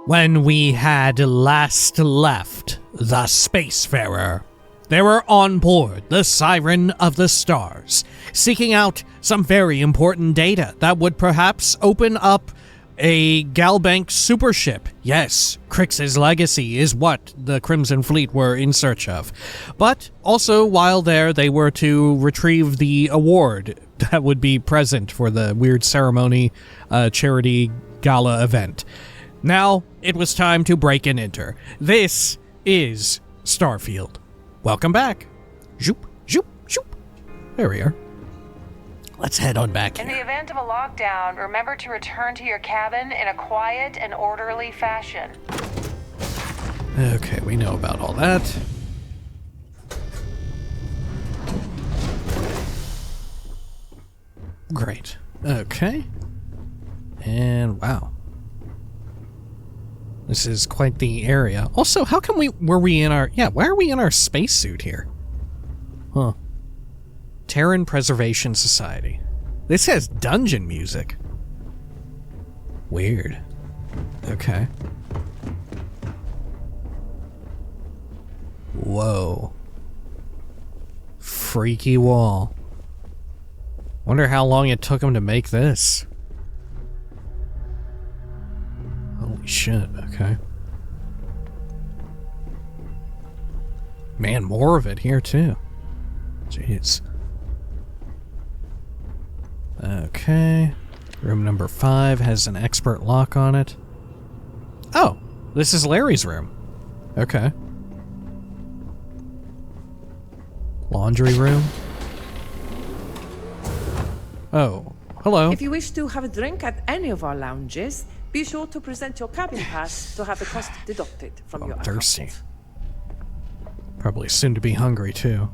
When we had last left the Spacefarer, they were on board the Siren of the Stars, seeking out some very important data that would perhaps open up a GalBank supership. Yes, Crix's legacy is what the Crimson Fleet were in search of. But also, while there, they were to retrieve the award that would be present for the weird ceremony charity gala event. Now, it was time to break and enter. This is Starfield. Welcome back. Zoop, zoop, zoop. There we are. Let's head on back here. In the event of a lockdown, remember to return to your cabin in a quiet and orderly fashion. Okay, we know about all that. Great. Okay. And wow. This is quite the area. Also, how come why are we in our spacesuit here? Huh. Terran Preservation Society. This has dungeon music. Weird. Okay. Whoa. Freaky wall. Wonder how long it took him to make this. Holy shit, okay. Man, more of it here too. Jeez. Okay. Room number 5 has an expert lock on it. Oh, this is Larry's room. Okay. Laundry room. Oh, hello. If you wish to have a drink at any of our lounges, be sure to present your cabin pass to have the cost deducted from your account. Thirsty. Probably soon to be hungry too.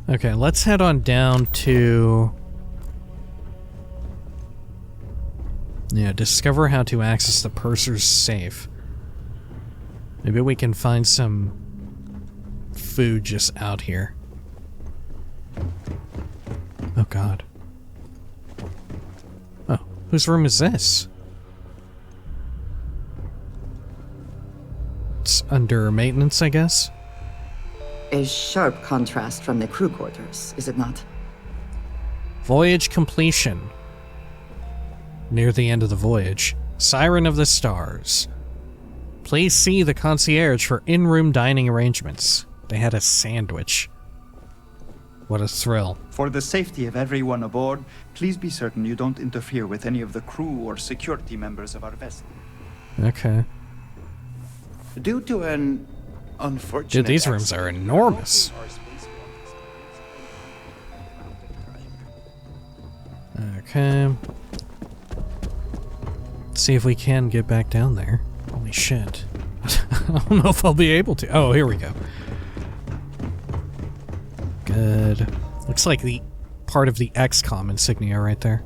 Okay, let's head on down to... Yeah, discover how to access the purser's safe. Maybe we can find some food just out here. Oh god. Oh, whose room is this? It's under maintenance, I guess? A sharp contrast from the crew quarters, is it not? Voyage completion. Near the end of the voyage. Siren of the Stars. Please see the concierge for in-room dining arrangements. They had a sandwich. What a thrill. For the safety of everyone aboard, please be certain you don't interfere with any of the crew or security members of our vessel. Okay. Due to an unfortunate... Dude, these rooms are enormous. Okay. Let's see if we can get back down there. Holy shit. I don't know if I'll be able to. Oh, here we go. Good. Looks like the part of the XCOM insignia right there.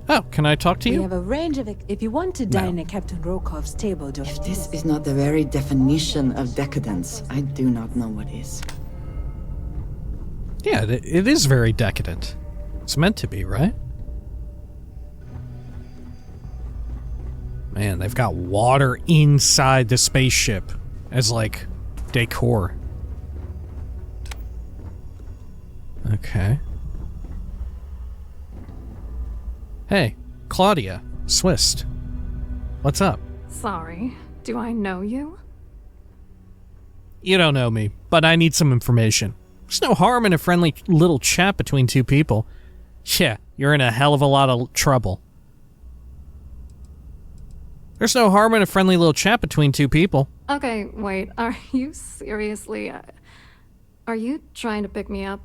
Oh, can I talk to you? We have a range of... If you want to dine at Captain Rokov's table, If this is not the very definition of decadence, I do not know what is. Yeah, it is very decadent. It's meant to be, right? Man, they've got water inside the spaceship as, like, decor. Okay. Hey, Klaudia Swist. What's up? Sorry, do I know you? You don't know me, but I need some information. There's no harm in a friendly little chat between two people. Yeah, you're in a hell of a lot of trouble. There's no harm in a friendly little chat between two people. Okay, wait, are you seriously... are you trying to pick me up?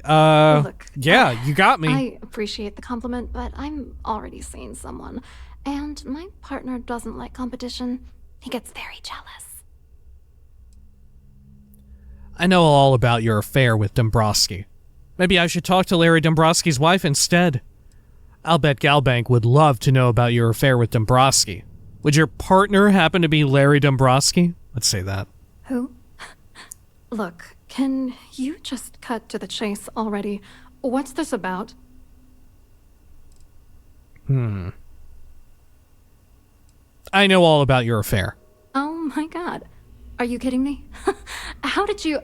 Look, yeah, you got me. I appreciate the compliment, but I'm already seeing someone. And my partner doesn't like competition. He gets very jealous. I know all about your affair with Dombrowski. Maybe I should talk to Larry Dombrowski's wife instead. I'll bet GalBank would love to know about your affair with Dombrowski. Would your partner happen to be Larry Dombrowski? Let's say that. Who? Look, can you just cut to the chase already? What's this about? I know all about your affair. Oh my god. Are you kidding me? How did you...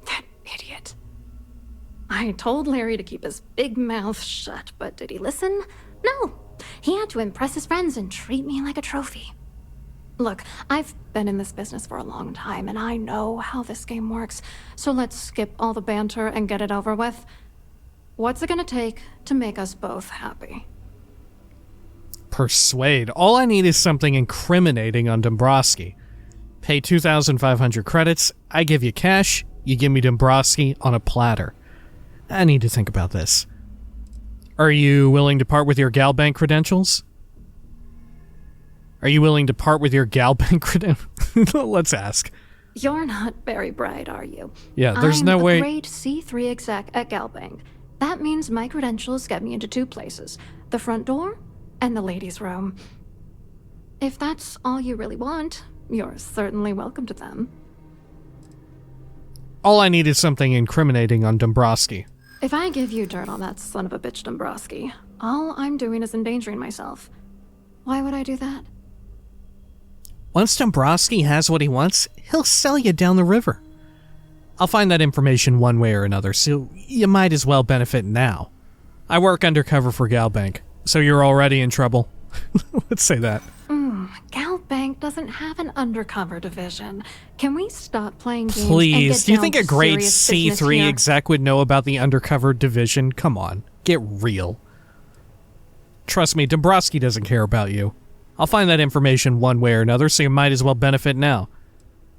That idiot. I told Larry to keep his big mouth shut, but did he listen? No. He had to impress his friends and treat me like a trophy. Look, I've been in this business for a long time, and I know how this game works, so let's skip all the banter and get it over with. What's it gonna take to make us both happy? Persuade. All I need is something incriminating on Dombrowski. Pay 2,500 credits, I give you cash, you give me Dombrowski on a platter. I need to think about this. Are you willing to part with your GalBank credentials? Are you willing to part with your GalBank credentials? Let's ask. You're not very bright, are you? Yeah, there's no way... I'm a grade C3 exec at GalBank. That means my credentials get me into 2 places. The front door and the ladies' room. If that's all you really want, you're certainly welcome to them. All I need is something incriminating on Dombrowski. If I give you dirt on that son of a bitch Dombrowski, all I'm doing is endangering myself. Why would I do that? Once Dombrowski has what he wants, he'll sell you down the river. I'll find that information one way or another, so you might as well benefit now. I work undercover for GalBank, so you're already in trouble. Let's say that. GalBank doesn't have an undercover division. Can we stop playing games? Please, do you think a grade C3 C3 exec would know about the undercover division? Come on, get real. Trust me, Dombrowski doesn't care about you. I'll find that information one way or another, so you might as well benefit now.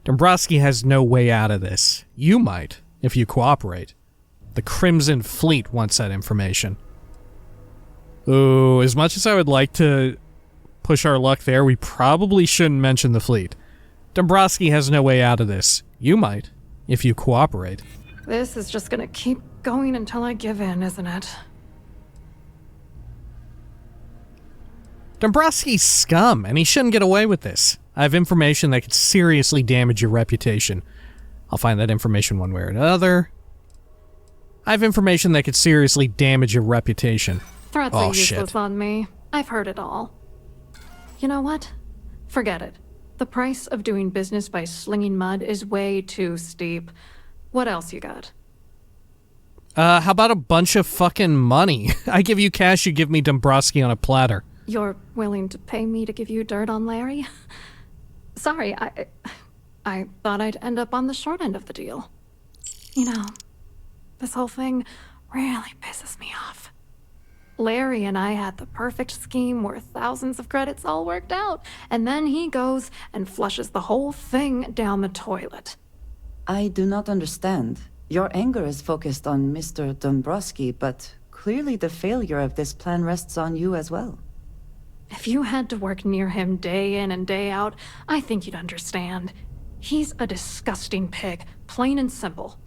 Dombrowski has no way out of this. You might, if you cooperate. The Crimson Fleet wants that information. Ooh, as much as I would like to push our luck there, we probably shouldn't mention the fleet. Dombrowski has no way out of this. You might, if you cooperate. This is just gonna keep going until I give in, isn't it? Dombrowski's scum, and he shouldn't get away with this. I have information that could seriously damage your reputation. I'll find that information one way or another. I have information that could seriously damage your reputation. Threats are useless on me. I've heard it all. You know what? Forget it. The price of doing business by slinging mud is way too steep. What else you got? How about a bunch of fucking money? I give you cash, you give me Dombrowski on a platter. You're willing to pay me to give you dirt on Larry? Sorry, I thought I'd end up on the short end of the deal. You know, this whole thing really pisses me off. Larry and I had the perfect scheme where thousands of credits all worked out, and then he goes and flushes the whole thing down the toilet. I do not understand. Your anger is focused on Mr. Dombrowski, but clearly the failure of this plan rests on you as well. If you had to work near him day in and day out, I think you'd understand. He's a disgusting pig, plain and simple.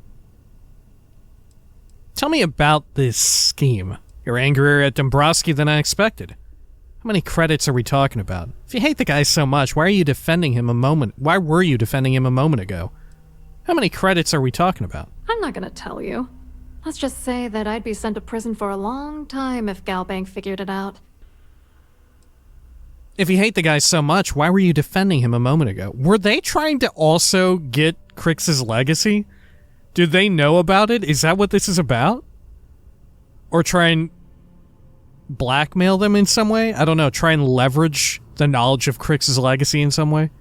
Tell me about this scheme. You're angrier at Dombrowski than I expected. How many credits are we talking about? If you hate the guy so much, why were you defending him a moment ago? How many credits are we talking about? I'm not gonna tell you. Let's just say that I'd be sent to prison for a long time if GalBank figured it out. If you hate the guy so much, why were you defending him a moment ago? Were they trying to also get Crix's legacy? Did they know about it? Is that what this is about? Or try and blackmail them in some way? I don't know, try and leverage the knowledge of Crix's legacy in some way?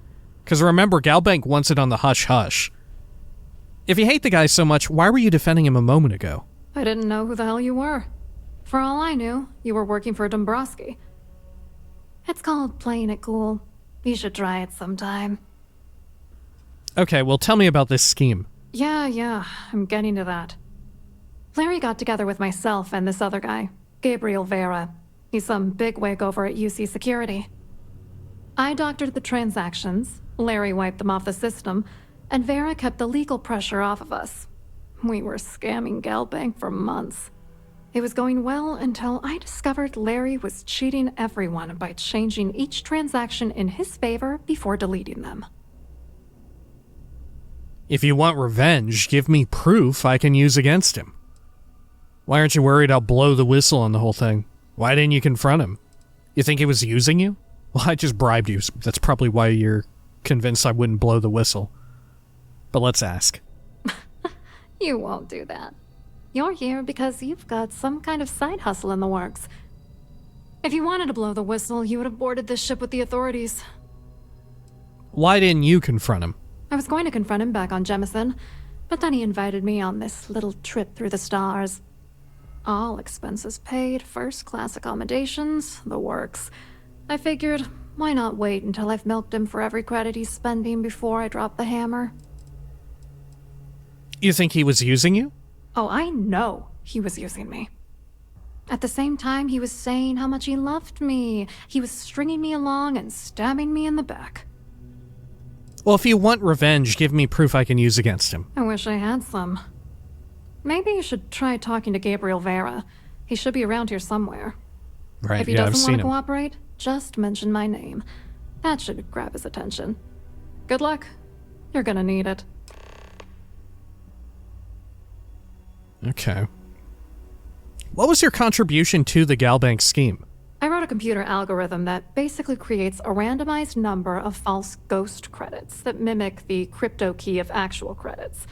Because remember, GalBank wants it on the hush-hush. If you hate the guy so much, why were you defending him a moment ago? I didn't know who the hell you were. For all I knew, you were working for Dombrowski. It's called playing it cool. You should try it sometime. Okay, well tell me about this scheme. Yeah, I'm getting to that. Larry got together with myself and this other guy, Gabriel Vera. He's some bigwig over at UC Security. I doctored the transactions, Larry wiped them off the system, and Vera kept the legal pressure off of us. We were scamming GalBank for months. It was going well until I discovered Larry was cheating everyone by changing each transaction in his favor before deleting them. If you want revenge, give me proof I can use against him. Why aren't you worried I'll blow the whistle on the whole thing? Why didn't you confront him? You think he was using you? Well, I just bribed you. So that's probably why you're convinced I wouldn't blow the whistle. But let's ask. You won't do that. You're here because you've got some kind of side hustle in the works. If you wanted to blow the whistle, you would have boarded this ship with the authorities. Why didn't you confront him? I was going to confront him back on Jemison, but then he invited me on this little trip through the stars. All expenses paid, first-class accommodations, the works. I figured, why not wait until I've milked him for every credit he's spending before I drop the hammer? You think he was using you? Oh, I know he was using me. At the same time, he was saying how much he loved me. He was stringing me along and stabbing me in the back. Well, if you want revenge, give me proof I can use against him. I wish I had some. Maybe you should try talking to Gabriel Vera. He should be around here somewhere. Right, If he yeah, I've doesn't seen want to him. cooperate, just mention my name. That should grab his attention. Good luck. You're gonna need it. Okay. What was your contribution to the GalBank scheme? I wrote a computer algorithm that basically creates a randomized number of false ghost credits that mimic the crypto key of actual credits.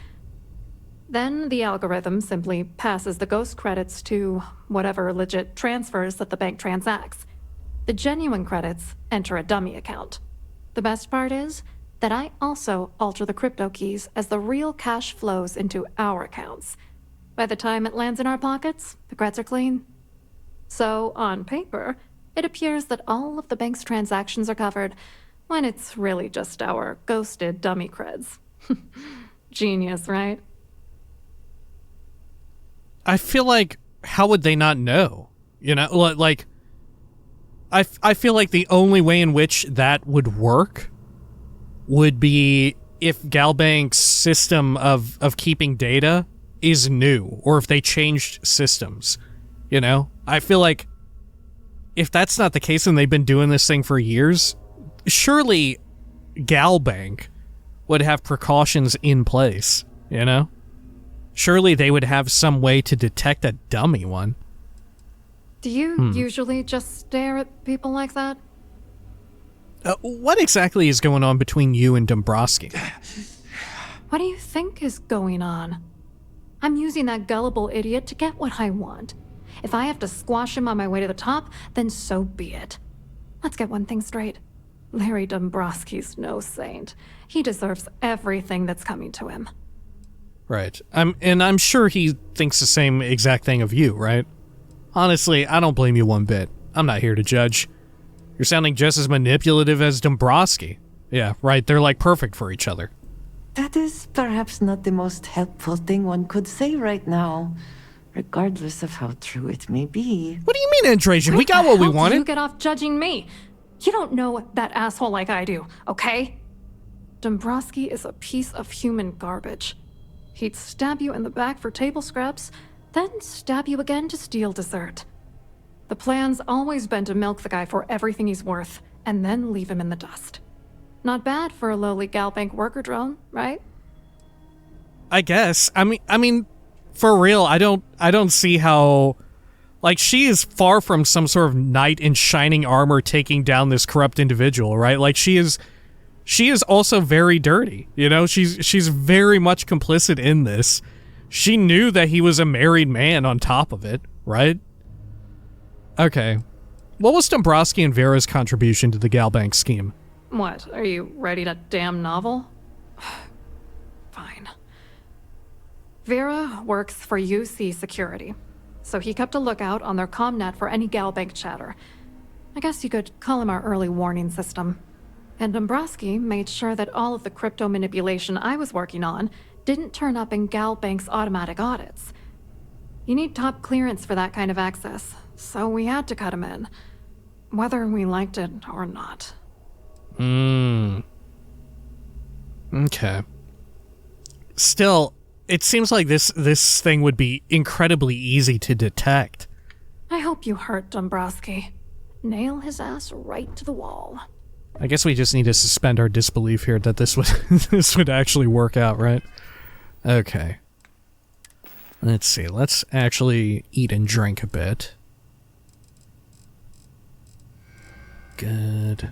Then the algorithm simply passes the ghost credits to whatever legit transfers that the bank transacts. The genuine credits enter a dummy account. The best part is that I also alter the crypto keys as the real cash flows into our accounts. By the time it lands in our pockets, the creds are clean. So, on paper, it appears that all of the bank's transactions are covered, when it's really just our ghosted dummy creds. Genius, right? I feel like, how would they not know? You know, like, I feel like the only way in which that would work would be if GalBank's system of keeping data is new, or if they changed systems, you know? I feel like if that's not the case and they've been doing this thing for years, surely GalBank would have precautions in place, you know? Surely they would have some way to detect a dummy one. Do you usually just stare at people like that? What exactly is going on between you and Dombrowski? What do you think is going on? I'm using that gullible idiot to get what I want. If I have to squash him on my way to the top, then so be it. Let's get one thing straight. Larry Dombrowski's no saint. He deserves everything that's coming to him. Right. I'm sure he thinks the same exact thing of you, right? Honestly, I don't blame you one bit. I'm not here to judge. You're sounding just as manipulative as Dombrowski. Yeah, right, they're like perfect for each other. That is perhaps not the most helpful thing one could say right now, regardless of how true it may be. What do you mean, Andrasian? We got what we How do wanted. you get off judging me? You don't know that asshole like I do, okay? Dombrowski is a piece of human garbage. He'd stab you in the back for table scraps, then stab you again to steal dessert. The plan's always been to milk the guy for everything he's worth, and then leave him in the dust. Not bad for a lowly GalBank worker drone, right? I guess. I mean, for real, I don't see how. Like, she is far from some sort of knight in shining armor taking down this corrupt individual, right? Like, she is also very dirty. You know, she's very much complicit in this. She knew that he was a married man on top of it, right? Okay. What was Dombrowski and Vera's contribution to the GalBank scheme? What, are you writing a damn novel? Fine. Vera works for UC Security, so he kept a lookout on their comnet for any GalBank chatter. I guess you could call him our early warning system. And Dombrowski made sure that all of the crypto manipulation I was working on didn't turn up in GalBank's automatic audits. You need top clearance for that kind of access, so we had to cut him in, whether we liked it or not. Okay. Still, it seems like this thing would be incredibly easy to detect. I hope you hurt Dombrowski. Nail his ass right to the wall. I guess we just need to suspend our disbelief here that this would this would actually work out, right? Okay. Let's see. Let's actually eat and drink a bit. Good.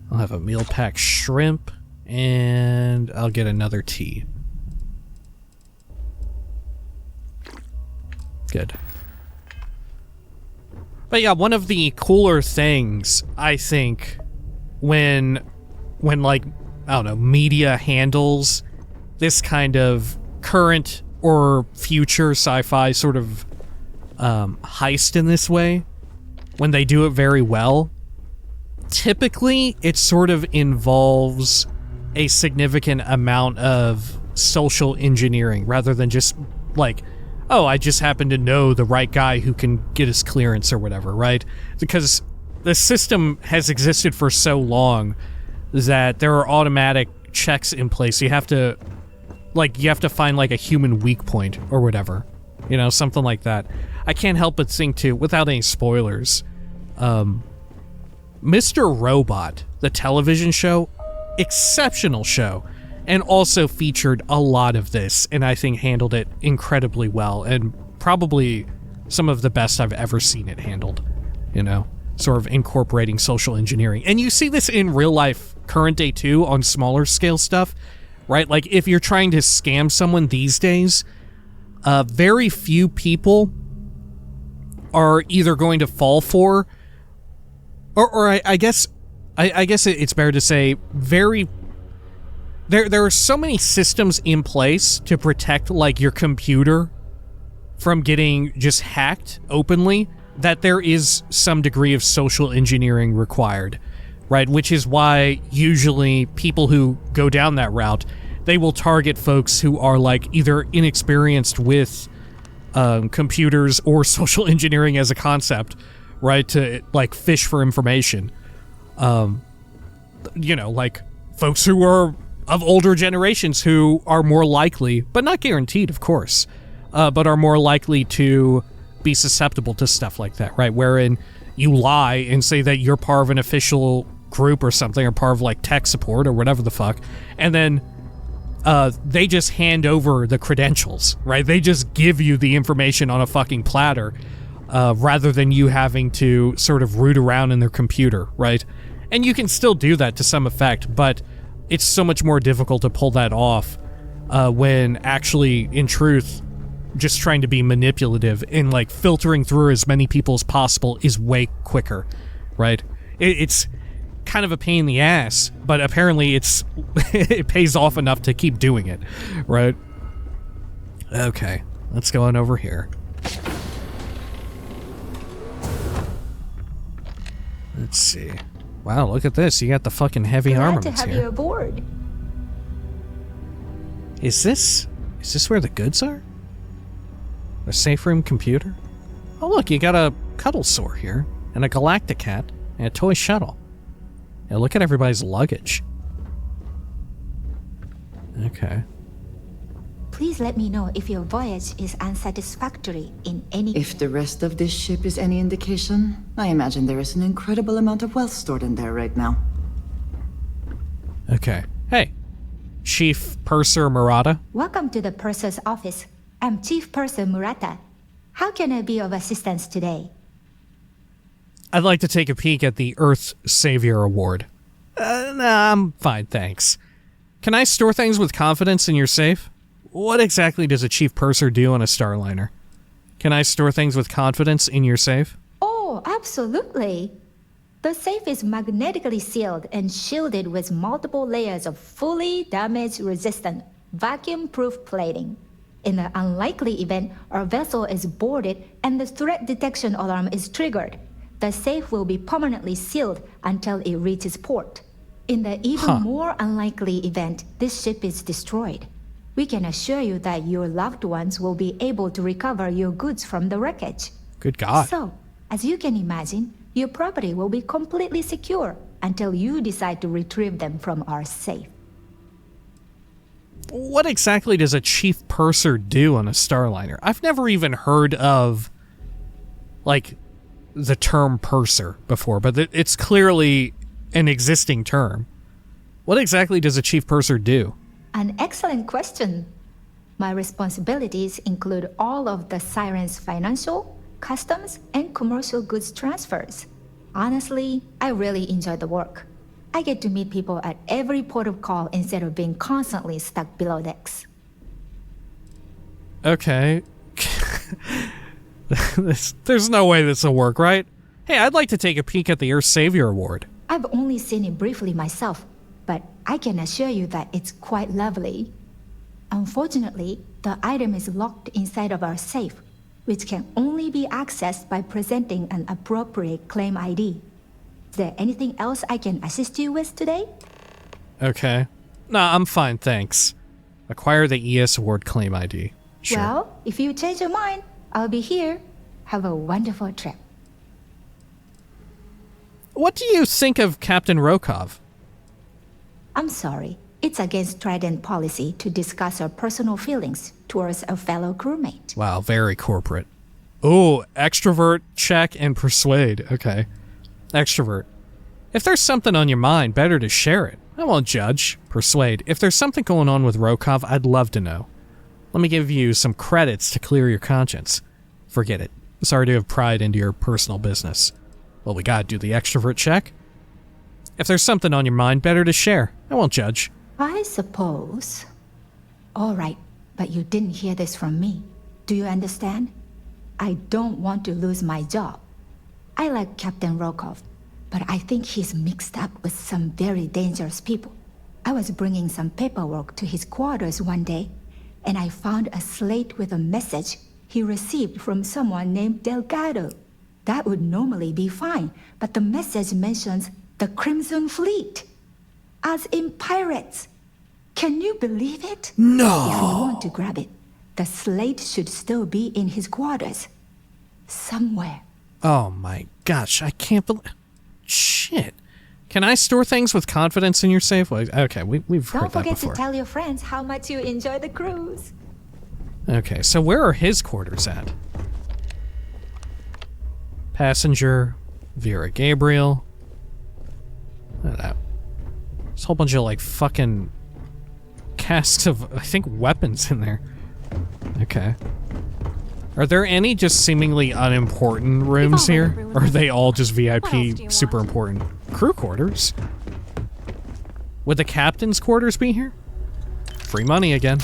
I'll have a meal pack shrimp, and I'll get another tea. Good. But yeah, one of the cooler things, I think, when like, I don't know, media handles this kind of current or future sci-fi sort of heist in this way, when they do it very well, typically it sort of involves a significant amount of social engineering rather than just like, oh, I just happen to know the right guy who can get his clearance or whatever, right? Because the system has existed for so long that there are automatic checks in place. You have to find like a human weak point or whatever, you know, something like that. I can't help but think too, without any spoilers, Mr. Robot, the television show, exceptional show, and also featured a lot of this, and I think handled it incredibly well, and probably some of the best I've ever seen it handled, you know, sort of incorporating social engineering. And you see this in real life, current day too, on smaller scale stuff, right? Like, if you're trying to scam someone these days, very few people are either going to fall for, or I guess it's better to say there are so many systems in place to protect like your computer from getting just hacked openly that there is some degree of social engineering required, right? Which is why usually people who go down that route, they will target folks who are like either inexperienced with computers or social engineering as a concept, right? To like fish for information. You know, like folks who are of older generations who are more likely, but not guaranteed, of course, but are more likely to be susceptible to stuff like that, right? Wherein you lie and say that you're part of an official group or something, or part of like tech support or whatever the fuck, and then they just hand over the credentials, right? They just give you the information on a fucking platter, rather than you having to sort of root around in their computer, right? And you can still do that to some effect, but it's so much more difficult to pull that off when actually, in truth, just trying to be manipulative and like filtering through as many people as possible is way quicker, right? It's kind of a pain in the ass, but apparently it pays off enough to keep doing it, right? Okay, let's go on over here. Let's see. Wow, look at this. You got the fucking heavy armaments here. Glad to have you aboard. Is this where the goods are? A safe room computer? Oh look, you got a cuddle sore here, and a galactic cat, and a toy shuttle. Yeah, look at everybody's luggage. Okay. Please let me know if your voyage is unsatisfactory in any... If the rest of this ship is any indication, I imagine there is an incredible amount of wealth stored in there right now. Okay. Hey, Chief Purser Murata. Welcome to the Purser's office. I'm Chief Purser Murata. How can I be of assistance today? I'd like to take a peek at the Earth Savior Award. Nah, I'm fine, thanks. Can I store things with confidence in your safe? What exactly does a Chief Purser do on a Starliner? Can I store things with confidence in your safe? Oh, absolutely. The safe is magnetically sealed and shielded with multiple layers of fully damage-resistant, vacuum-proof plating. In the unlikely event our vessel is boarded and the threat detection alarm is triggered, the safe will be permanently sealed until it reaches port. In the even more unlikely event this ship is destroyed, we can assure you that your loved ones will be able to recover your goods from the wreckage. Good God. So, as you can imagine, your property will be completely secure until you decide to retrieve them from our safe. What exactly does a Chief Purser do on a Starliner? I've never even heard of, like, the term purser before, but it's clearly an existing term. What exactly does a Chief Purser do? An excellent question. My responsibilities include all of the Siren's financial, customs, and commercial goods transfers. Honestly, I really enjoy the work. I get to meet people at every port of call instead of being constantly stuck below decks. Okay. There's no way this will work, right? Hey, I'd like to take a peek at the Earth Savior Award. I've only seen it briefly myself, but I can assure you that it's quite lovely. Unfortunately, the item is locked inside of our safe, which can only be accessed by presenting an appropriate claim ID. Is there anything else I can assist you with today? Okay. Nah, I'm fine, thanks. Acquire the ES Award claim ID. Sure. Well, if you change your mind, I'll be here. Have a wonderful trip. What do you think of Captain Rokov? I'm sorry. It's against Trident policy to discuss our personal feelings towards a fellow crewmate. Wow, very corporate. Oh, extrovert, check, and persuade. Okay. Extrovert. If there's something on your mind, better to share it. I won't judge. Persuade. If there's something going on with Rokov, I'd love to know. Let me give you some credits to clear your conscience. Forget it. Sorry to have pried into your personal business. Well, we gotta do the extrovert check. If there's something on your mind, better to share. I won't judge. I suppose. All right, but you didn't hear this from me. Do you understand? I don't want to lose my job. I like Captain Rokov, but I think he's mixed up with some very dangerous people. I was bringing some paperwork to his quarters one day, and I found a slate with a message he received from someone named Delgado. That would normally be fine, but the message mentions the Crimson Fleet, as in pirates. Can you believe it? No! If you want to grab it, the slate should still be in his quarters. Somewhere. Oh my gosh, I can't believe... Shit. Can I store things with confidence in your safe? Well, okay, we've heard Don't that forget before. to tell your friends how much you enjoy the cruise. Okay, so where are his quarters at? Passenger, Vera Gabriel. Look at that. There's a whole bunch of, like, fucking casks of, I think, weapons in there. Okay. Are there any just seemingly unimportant rooms here? Or are they all just VIP super important? Crew quarters? Would the captain's quarters be here? Free money again.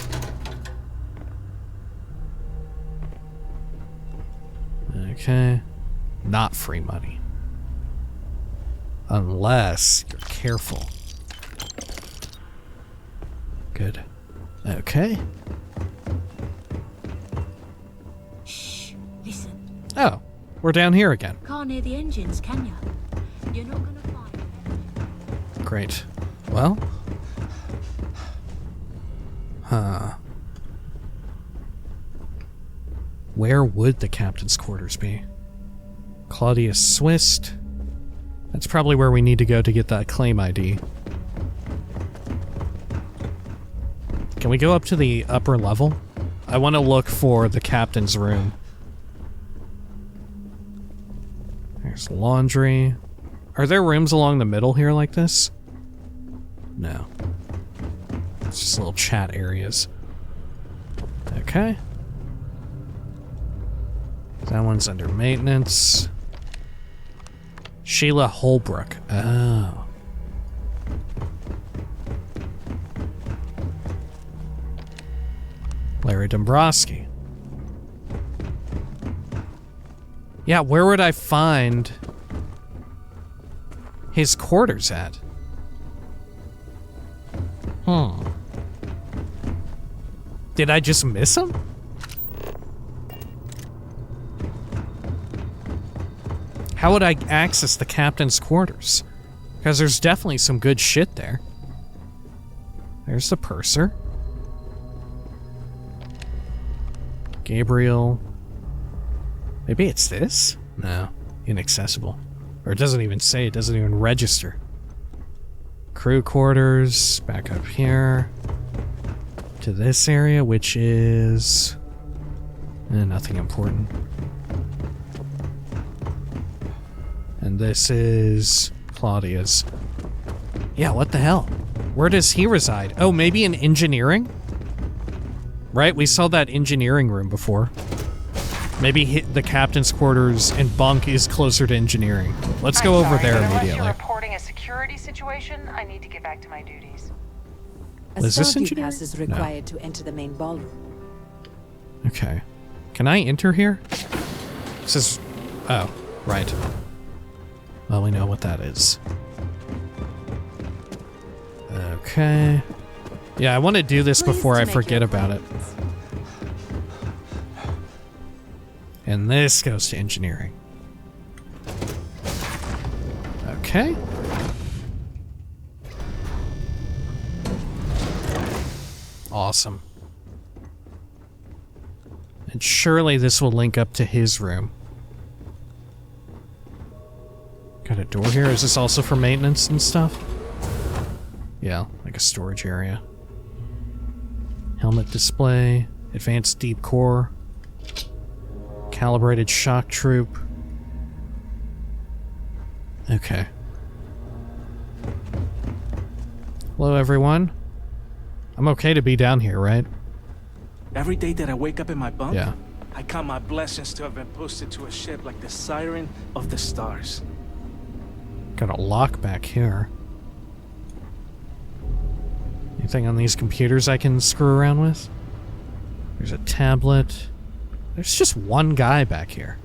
Okay. Not free money. Unless you're careful. Good. Okay. Shh, listen. Oh, we're down here again. Can't hear the engines, can ya? You're not gonna find... Great. Well. Huh. Where would the captain's quarters be? Klaudia Swist. That's probably where we need to go to get that claim ID. Can we go up to the upper level? I want to look for the captain's room. There's laundry. Are there rooms along the middle here like this? No. It's just little chat areas. Okay. That one's under maintenance. Sheila Holbrook. Oh. Larry Dombrowski. Yeah, where would I find his quarters at? Did I just miss him? How would I access the captain's quarters? Because there's definitely some good shit there. There's the purser. Gabriel. Maybe it's this? No. Inaccessible. Or it doesn't even say, it doesn't even register. Crew quarters, back up here. To this area, which is... nothing important. And this is Claudia's. Yeah, what the hell? Where does he reside? Oh, maybe in engineering? Right, we saw that engineering room before. Maybe the captain's quarters and bunk is closer to engineering. Let's go over there immediately. Unless you're reporting a security situation, I need to get back to my duties. A Is this Starfield engineering? pass is required to enter the main ballroom. Okay. Can I enter here? This is... Oh, right. Well, we know what that is. Okay. Yeah, I want to do this before I forget about it. And this goes to engineering. Okay. Awesome. And surely this will link up to his room. Got a door here. Is this also for maintenance and stuff? Yeah, like a storage area. Helmet display. Advanced deep core. Calibrated shock troop. Okay. Hello, everyone. I'm okay to be down here, right? Every day that I wake up in my bunk, Yeah. I count my blessings to have been posted to a ship like the Siren of the Stars. Got a lock back here. Anything on these computers I can screw around with? There's a tablet. There's just one guy back here.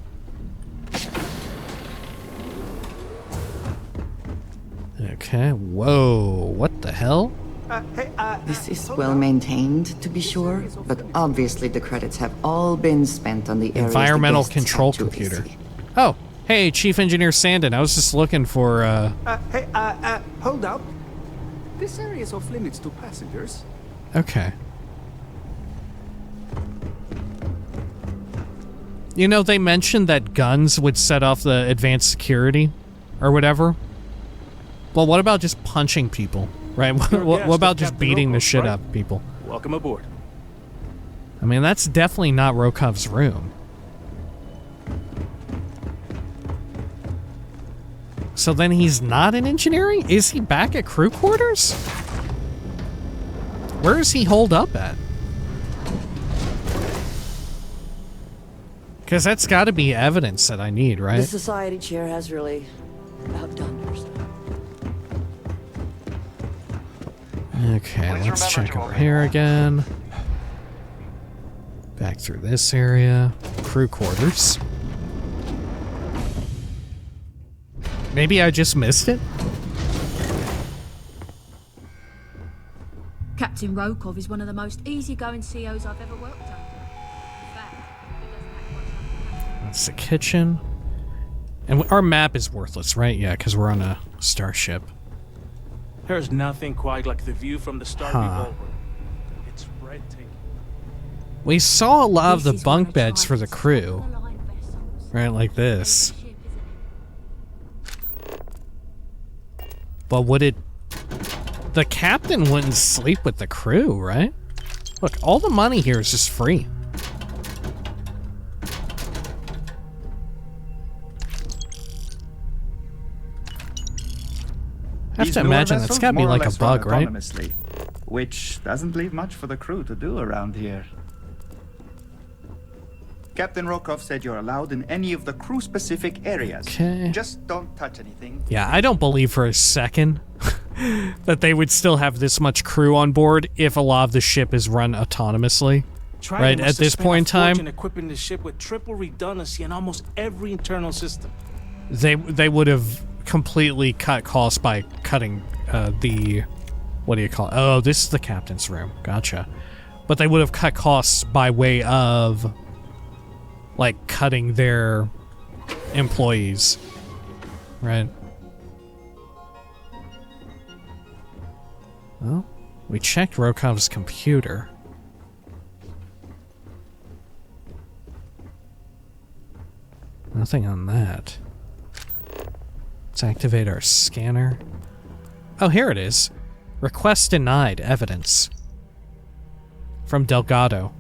Okay, whoa, what the hell? This is well maintained, to be sure, but obviously the credits have all been spent on the areas Environmental the guests control had to computer. visit. Oh, hey, Chief Engineer Sandin, I was just looking for, Hold up. This area is off limits to passengers. Okay. You know, they mentioned that guns would set off the advanced security, or whatever. Well, what about just punching people, right? What about just beating the shit out of people? Welcome aboard. I mean, that's definitely not Rokov's room. So then he's not in engineering? Is he back at crew quarters? Where is he holed up at? Because that's got to be evidence that I need, right? The society chair has really outdone herself. Okay, let's check over here again. Back through this area. Crew quarters. Maybe I just missed it? Captain Rokov is one of the most easygoing COs I've ever worked under. In fact, he doesn't act much like That's the kitchen. And our map is worthless, right? Yeah, because we're on a starship. There's nothing quite like the view from the Starfield ballroom. It's breathtaking. We saw a lot of the bunk beds for the crew. Right, like this. But would it... The captain wouldn't sleep with the crew, right? Look, all the money here is just free. I have to imagine that's gotta be like a bug, right? Which doesn't leave much for the crew to do around here. Captain Rokov said you're allowed in any of the crew-specific areas. Okay. Just don't touch anything. Yeah, I don't believe for a second that they would still have this much crew on board if a lot of the ship is run autonomously. Right, at this point in time, equipping the ship with triple redundancy in almost every internal system. they would have completely cut costs by cutting the... What do you call it? Oh, this is the captain's room. Gotcha. But they would have cut costs by way of... like, cutting their employees. Right? Well, we checked Rokov's computer. Nothing on that. Let's activate our scanner. Oh, here it is. Request denied. Evidence. From Delgado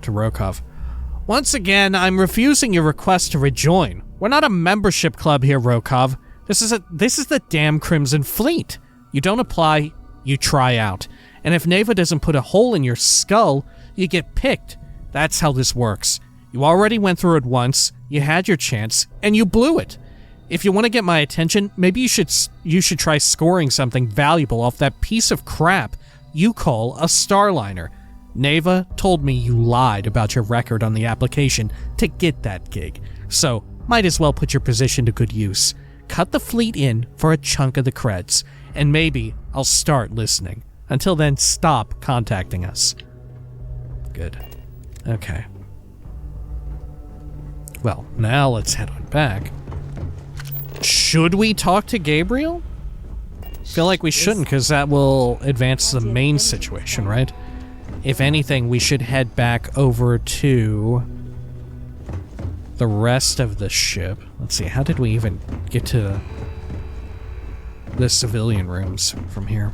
to Rokov. Once again, I'm refusing your request to rejoin. We're not a membership club here, Rokov. This is the damn Crimson Fleet. You don't apply, you try out. And if Neva doesn't put a hole in your skull, you get picked. That's how this works. You already went through it once, you had your chance, and you blew it. If you want to get my attention, maybe you should try scoring something valuable off that piece of crap you call a Starliner. Neva told me you lied about your record on the application to get that gig, so might as well put your position to good use. Cut the fleet in for a chunk of the creds, and maybe I'll start listening. Until then, stop contacting us. Good. Okay. Well, now let's head on back. Should we talk to Gabriel? Feel like we shouldn't, because that will advance the main situation, right? If anything, we should head back over to the rest of the ship. Let's see, how did we even get to the civilian rooms from here?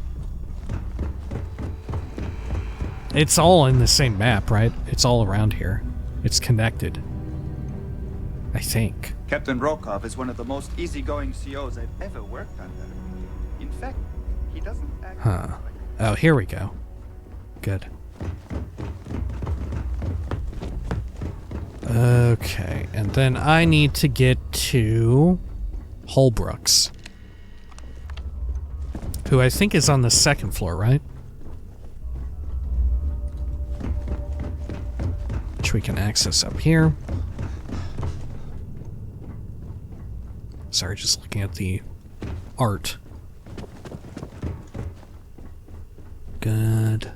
It's all in the same map, right? It's all around here. It's connected. I think. Captain Rokov is one of the most easygoing COs I've ever worked under. In fact, he doesn't act like... Oh, here we go. Good. Okay, and then I need to get to Holbrook's, who I think is on the second floor, right? Which we can access up here. Sorry, just looking at the art. Good.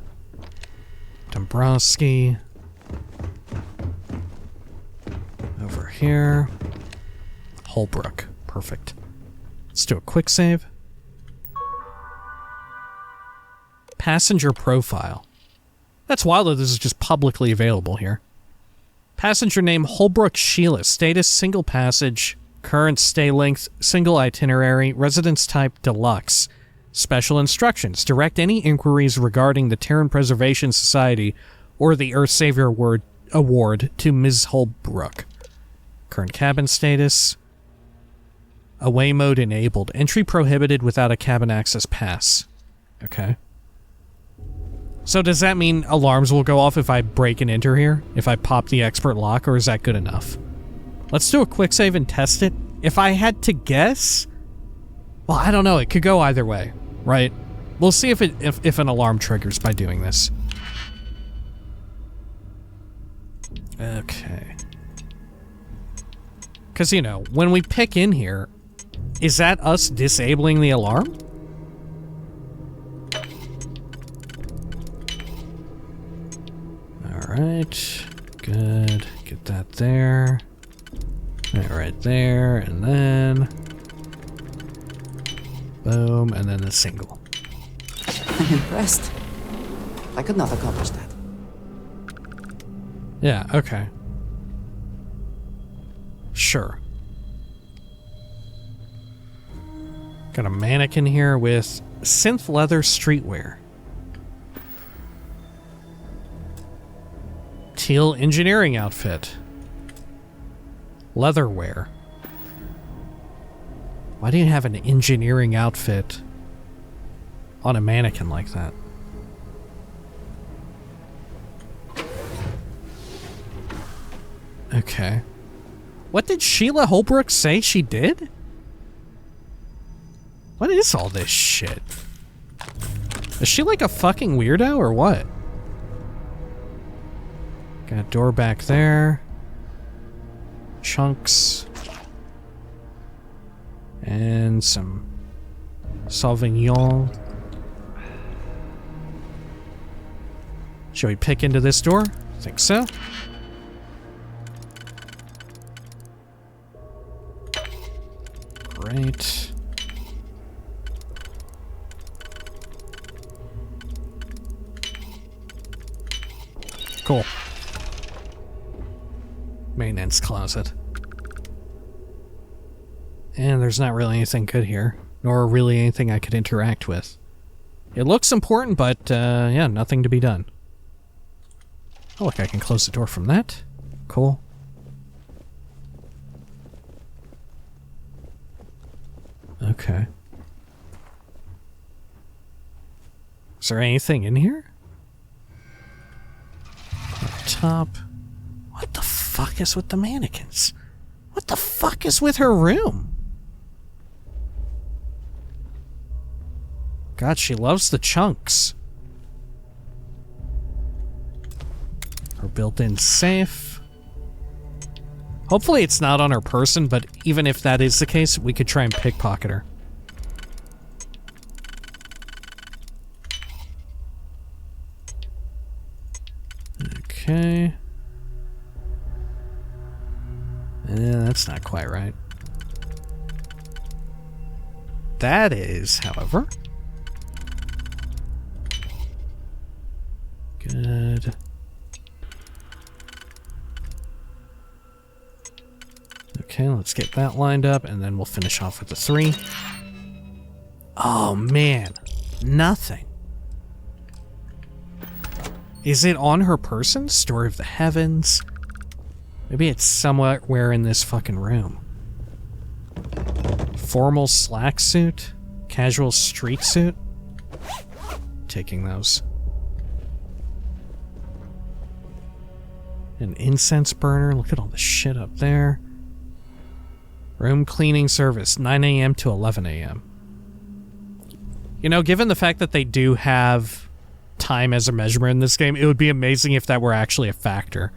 Dombrowski. Over here. Holbrook. Perfect. Let's do a quick save. Passenger profile. That's wild that this is just publicly available here. Passenger name Holbrook Sheila. Status single passage. Current stay length single itinerary. Residence type deluxe. Special instructions. Direct any inquiries regarding the Terran Preservation Society or the Earth Savior Award to Ms. Holbrook. Current cabin status. Away mode enabled. Entry prohibited without a cabin access pass. Okay. So does that mean alarms will go off if I break and enter here? If I pop the expert lock, or is that good enough? Let's do a quick save and test it. If I had to guess... Well, I don't know. It could go either way, right? We'll see if an alarm triggers by doing this. Okay. Because, you know, when we pick in here, is that us disabling the alarm? Alright. Good. Get that there. That right there, and then... Boom, and then the single. I'm impressed. I could not accomplish that. Yeah, okay. Sure. Got a mannequin here with synth leather streetwear. Teal engineering outfit. Leatherwear. Why do you have an engineering outfit on a mannequin like that? Okay. What did Sheila Holbrook say she did? What is all this shit? Is she like a fucking weirdo or what? Got a door back there. Chunks. And some Sauvignon. Shall we pick into this door? I think so. Great. Cool. Maintenance closet. And there's not really anything good here, nor really anything I could interact with. It looks important, but yeah, nothing to be done. Oh, look, I can close the door from that. Cool. Okay. Is there anything in here? Up top. What the fuck? fuck is with the mannequins? What the fuck is with her room? God, she loves the chunks. Her built-in safe. Hopefully it's not on her person, but even if that is the case, we could try and pickpocket her. Okay. That's not quite right. That is, however. Good. Okay, let's get that lined up, and then we'll finish off with the 3. Oh, man. Nothing. Is it on her person? Story of the Heavens? Maybe it's somewhere in this fucking room. Formal slack suit? Casual street suit? Taking those. An incense burner. Look at all the shit up there. Room cleaning service, 9 a.m. to 11 a.m. You know, given the fact that they do have time as a measurement in this game, it would be amazing if that were actually a factor,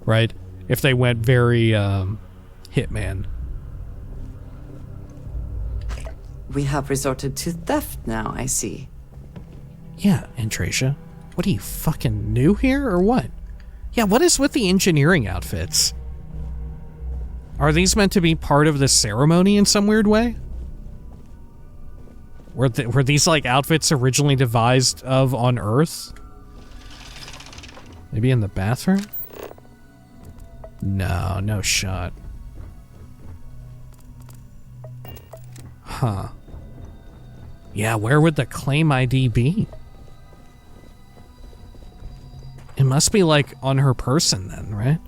right? If they went very, Hitman. We have resorted to theft now, I see. Yeah, Antracia. What are you, fucking new here, or what? Yeah, what is with the engineering outfits? Are these meant to be part of the ceremony in some weird way? Were these, like, outfits originally devised of on Earth? Maybe in the bathroom? No, no shot. Huh. Yeah, where would the claim ID be? It must be, like, on her person then, right?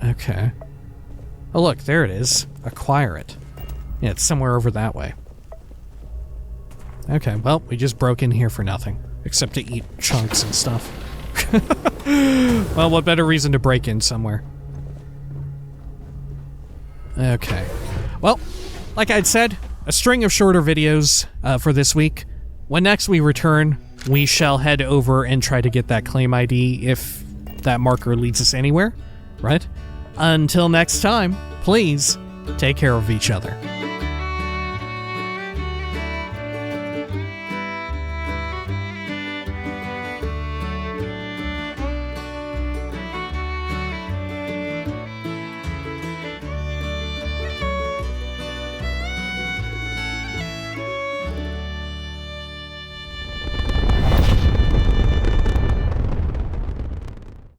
Okay. Oh, look, there it is. Acquire it. Yeah, it's somewhere over that way. Okay, well, we just broke in here for nothing. Except to eat chunks and stuff. Well, what better reason to break in somewhere? Okay. Well, like I'd said, a string of shorter videos for this week. When next we return, we shall head over and try to get that claim ID if that marker leads us anywhere, right? Until next time, please take care of each other.